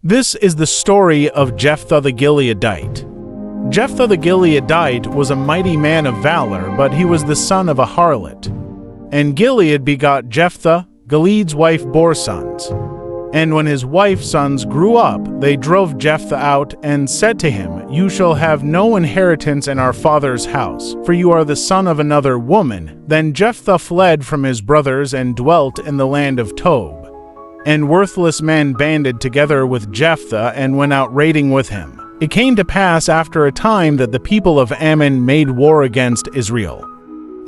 This is the story of Jephthah the Gileadite. Jephthah the Gileadite was a mighty man of valor, but he was the son of a harlot. And Gilead begot Jephthah. Gilead's wife bore sons. And when his wife's sons grew up, they drove Jephthah out and said to him, "You shall have no inheritance in our father's house, for you are the son of another woman." Then Jephthah fled from his brothers and dwelt in the land of Tob. And worthless men banded together with Jephthah and went out raiding with him. It came to pass after a time that the people of Ammon made war against Israel.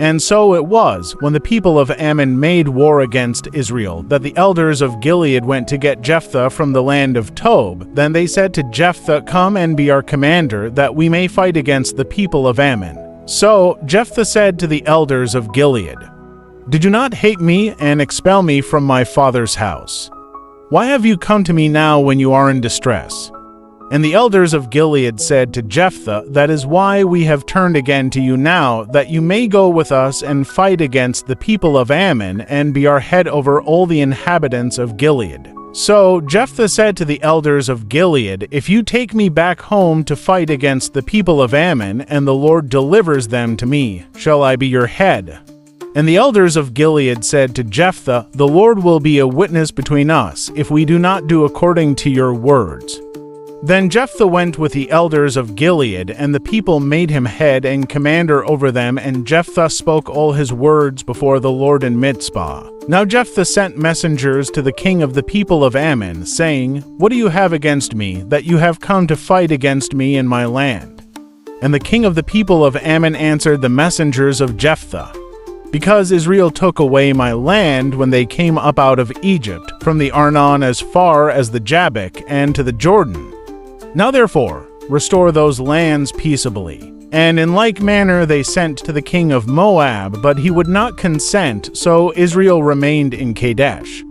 And so it was, when the people of Ammon made war against Israel, that the elders of Gilead went to get Jephthah from the land of Tob. Then they said to Jephthah, "Come and be our commander, that we may fight against the people of Ammon." So Jephthah said to the elders of Gilead, "Did you not hate me and expel me from my father's house? Why have you come to me now when you are in distress?" And the elders of Gilead said to Jephthah, "That is why we have turned again to you now, that you may go with us and fight against the people of Ammon and be our head over all the inhabitants of Gilead." So Jephthah said to the elders of Gilead, "If you take me back home to fight against the people of Ammon, and the Lord delivers them to me, shall I be your head?" And the elders of Gilead said to Jephthah, "The Lord will be a witness between us, if we do not do according to your words." Then Jephthah went with the elders of Gilead, and the people made him head and commander over them, and Jephthah spoke all his words before the Lord in Mizpah. Now Jephthah sent messengers to the king of the people of Ammon, saying, "What do you have against me, that you have come to fight against me in my land?" And the king of the people of Ammon answered the messengers of Jephthah, "Because Israel took away my land when they came up out of Egypt, from the Arnon as far as the Jabbok and to the Jordan. Now therefore, restore those lands peaceably." And in like manner they sent to the king of Moab, but he would not consent, so Israel remained in Kadesh.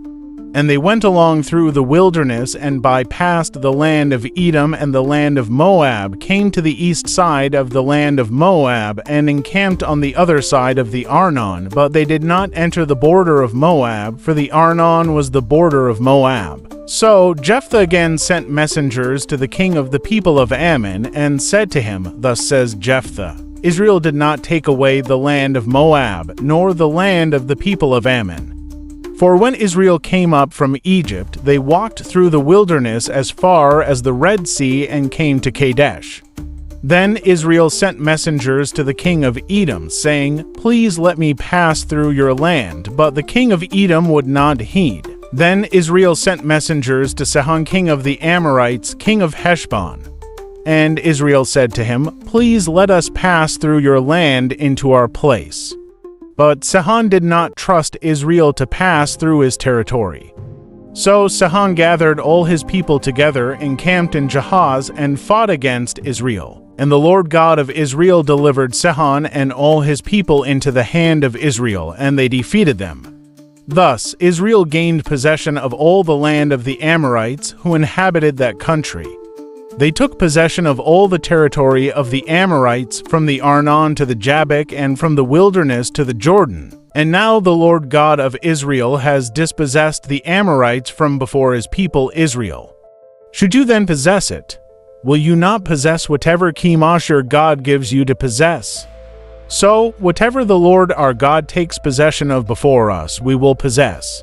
And they went along through the wilderness and bypassed the land of Edom and the land of Moab, came to the east side of the land of Moab, and encamped on the other side of the Arnon, but they did not enter the border of Moab, for the Arnon was the border of Moab. So Jephthah again sent messengers to the king of the people of Ammon, and said to him, "Thus says Jephthah, Israel did not take away the land of Moab, nor the land of the people of Ammon. For when Israel came up from Egypt, they walked through the wilderness as far as the Red Sea and came to Kadesh. Then Israel sent messengers to the king of Edom, saying, 'Please let me pass through your land,' but the king of Edom would not heed. Then Israel sent messengers to Sihon king of the Amorites, king of Heshbon. And Israel said to him, 'Please let us pass through your land into our place.' But Sihon did not trust Israel to pass through his territory. So Sihon gathered all his people together, encamped in Jahaz, and fought against Israel. And the Lord God of Israel delivered Sihon and all his people into the hand of Israel, and they defeated them. Thus Israel gained possession of all the land of the Amorites who inhabited that country. They took possession of all the territory of the Amorites, from the Arnon to the Jabbok, and from the wilderness to the Jordan. And now the Lord God of Israel has dispossessed the Amorites from before his people Israel. Should you then possess it? Will you not possess whatever Chemosh your God gives you to possess? So, whatever the Lord our God takes possession of before us, we will possess.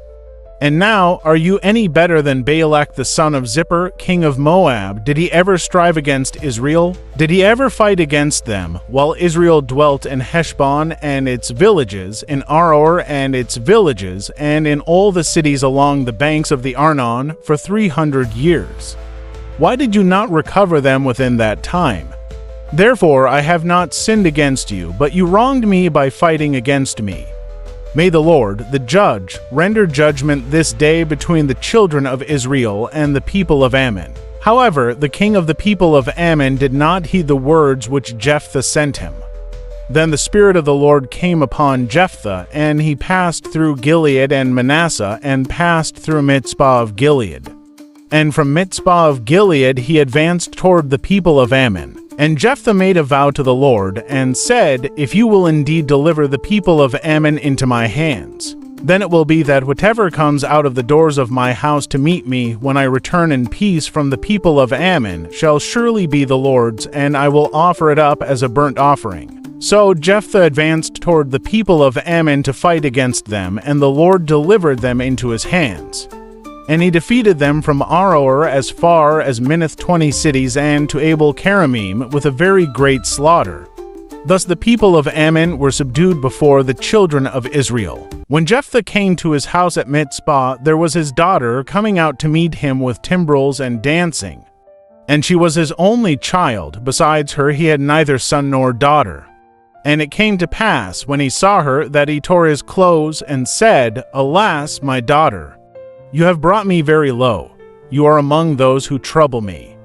And now, are you any better than Balak the son of Zippor, king of Moab? Did he ever strive against Israel? Did he ever fight against them, while Israel dwelt in Heshbon and its villages, in Aroer and its villages, and in all the cities along the banks of the Arnon for 300 years? Why did you not recover them within that time? Therefore I have not sinned against you, but you wronged me by fighting against me. May the Lord, the judge, render judgment this day between the children of Israel and the people of Ammon." However, the king of the people of Ammon did not heed the words which Jephthah sent him. Then the Spirit of the Lord came upon Jephthah, and he passed through Gilead and Manasseh, and passed through Mizpah of Gilead. And from Mizpah of Gilead he advanced toward the people of Ammon. And Jephthah made a vow to the Lord, and said, "If you will indeed deliver the people of Ammon into my hands, Then it will be that whatever comes out of the doors of my house to meet me when I return in peace from the people of Ammon shall surely be the Lord's, and I will offer it up as a burnt offering." So Jephthah advanced toward the people of Ammon to fight against them, and the Lord delivered them into his hands. And he defeated them from Aroer as far as Minnith 20 cities, and to Abel-keramim with a very great slaughter. Thus the people of Ammon were subdued before the children of Israel. When Jephthah came to his house at Mitzpah, there was his daughter coming out to meet him with timbrels and dancing. And she was his only child. Besides her he had neither son nor daughter. And it came to pass, when he saw her, that he tore his clothes and said, "Alas, my daughter, you have brought me very low. You are among those who trouble me.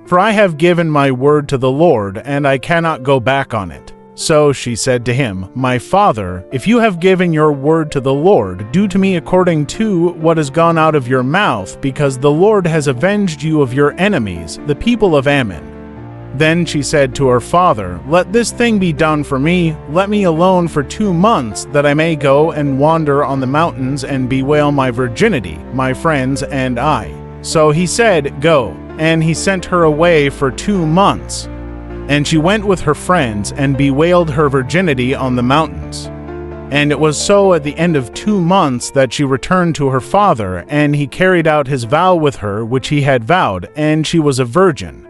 For I have given my word to the Lord, and I cannot go back on it." So she said to him, "My father, if you have given your word to the Lord, do to me according to what has gone out of your mouth, because the Lord has avenged you of your enemies, the people of Ammon." Then she said to her father, "Let this thing be done for me. Let me alone for 2 months, that I may go and wander on the mountains and bewail my virginity, my friends and I." So he said, "Go." And he sent her away for 2 months. And she went with her friends and bewailed her virginity on the mountains. And it was so at the end of 2 months that she returned to her father, and he carried out his vow with her which he had vowed, and she was a virgin.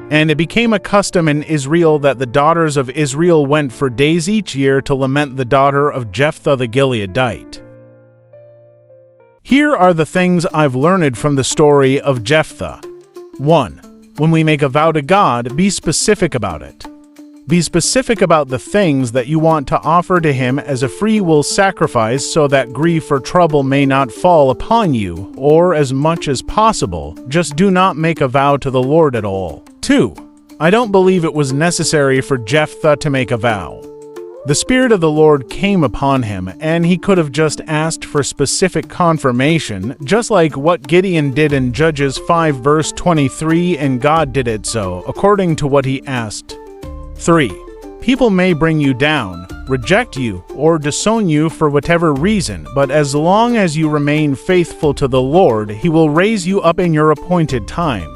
And it became a custom in Israel that the daughters of Israel went for days each year to lament the daughter of Jephthah the Gileadite. Here are the things I've learned from the story of Jephthah. 1. When we make a vow to God, be specific about it. Be specific about the things that you want to offer to Him as a free will sacrifice, so that grief or trouble may not fall upon you, or as much as possible, just do not make a vow to the Lord at all. 2. I don't believe it was necessary for Jephthah to make a vow. The Spirit of the Lord came upon him, and he could have just asked for specific confirmation, just like what Gideon did in Judges 5 verse 23, and God did it so, according to what he asked. 3. People may bring you down, reject you, or disown you for whatever reason, but as long as you remain faithful to the Lord, He will raise you up in your appointed time.